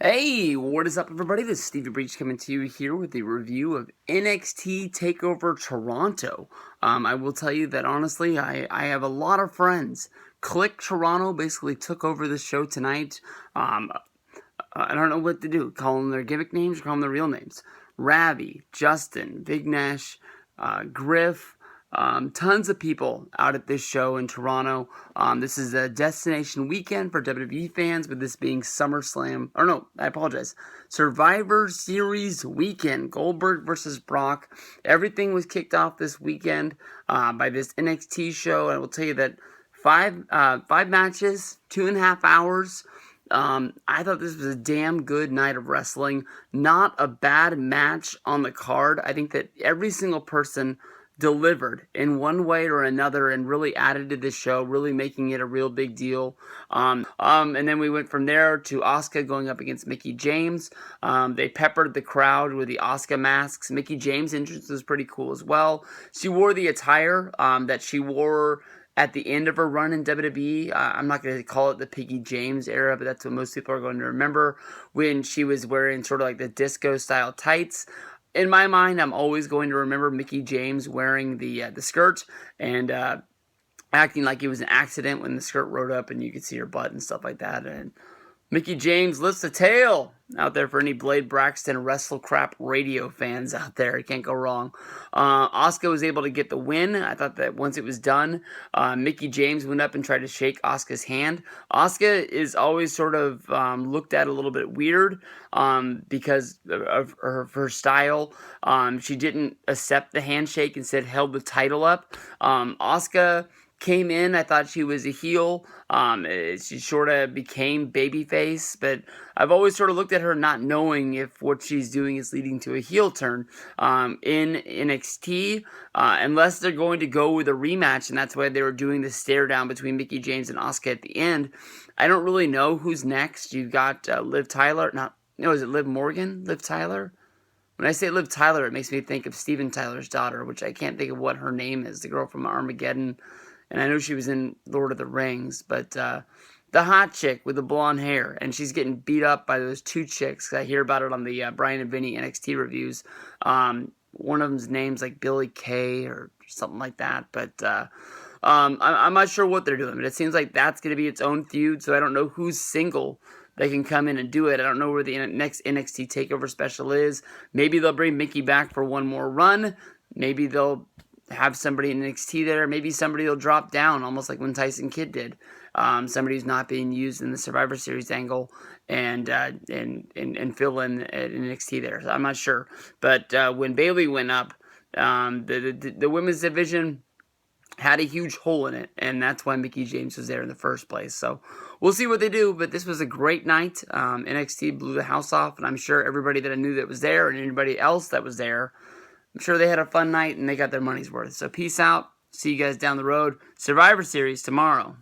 Hey, what is up, everybody? This is Stevie Breach coming to you here with a review of NXT TAKEOVER Toronto. I will tell you that honestly, I have a lot of friends. Click Toronto basically took over the show tonight. I don't know what to do. Call them their gimmick names or call them their real names. Ravi, Justin, Big Nash, Griff. Tons of people out at this show in Toronto. This is a destination weekend for WWE fans, with this being SummerSlam. Or no, I apologize. Survivor Series weekend. Goldberg versus Brock. Everything was kicked off this weekend by this NXT show. And I will tell you that five matches, 2.5 hours. I thought this was a damn good night of wrestling. Not a bad match on the card. I think that every single person delivered in one way or another and really added to the show, really making it a real big deal. And then we went from there to Asuka going up against Mickie James. They peppered the crowd with the Asuka masks. Mickie James' entrance was pretty cool as well. She wore the attire that she wore at the end of her run in WWE. I'm not going to call it the Mickie James era, but that's what most people are going to remember, when she was wearing sort of like the disco-style tights. In my mind, I'm always going to remember Mickie James wearing the skirt and acting like it was an accident when the skirt rode up and you could see her butt and stuff like that. And Mickie James lifts the tail out there for any Blade Braxton WrestleCrap radio fans out there. You can't go wrong. Asuka was able to get the win. I thought that once it was done, Mickie James went up and tried to shake Asuka's hand. Asuka is always sort of looked at a little bit weird because of her style. She didn't accept the handshake, instead held the title up. Asuka came in, I thought she was a heel. She sort of became babyface, but I've always sort of looked at her not knowing if what she's doing is leading to a heel turn in NXT, unless they're going to go with a rematch, and that's why they were doing the stare down between Mickie James and Asuka at the end. I don't really know who's next. You've got Liv Tyler, is it Liv Morgan? Liv Tyler? When I say Liv Tyler, it makes me think of Steven Tyler's daughter, which I can't think of what her name is, the girl from Armageddon. And I know she was in Lord of the Rings, but the hot chick with the blonde hair, and she's getting beat up by those two chicks. I hear about it on the Brian and Vinny NXT reviews. One of them's name's like Billy Kay or something like that, but I'm not sure what they're doing. But it seems like that's going to be its own feud, so I don't know who's single they can come in and do it. I don't know where the next NXT TakeOver special is. Maybe they'll bring Mickie back for one more run. Maybe they'll have somebody in NXT there. Maybe somebody will drop down, almost like when Tyson Kidd did. Somebody who's not being used in the Survivor Series angle and fill in at NXT there. So I'm not sure. But when Bayley went up, the women's division had a huge hole in it, and that's why Mickie James was there in the first place. So we'll see what they do, but this was a great night. NXT blew the house off, and I'm sure everybody that I knew that was there and anybody else that was there, I'm sure they had a fun night and they got their money's worth. So peace out. See you guys down the road. Survivor Series tomorrow.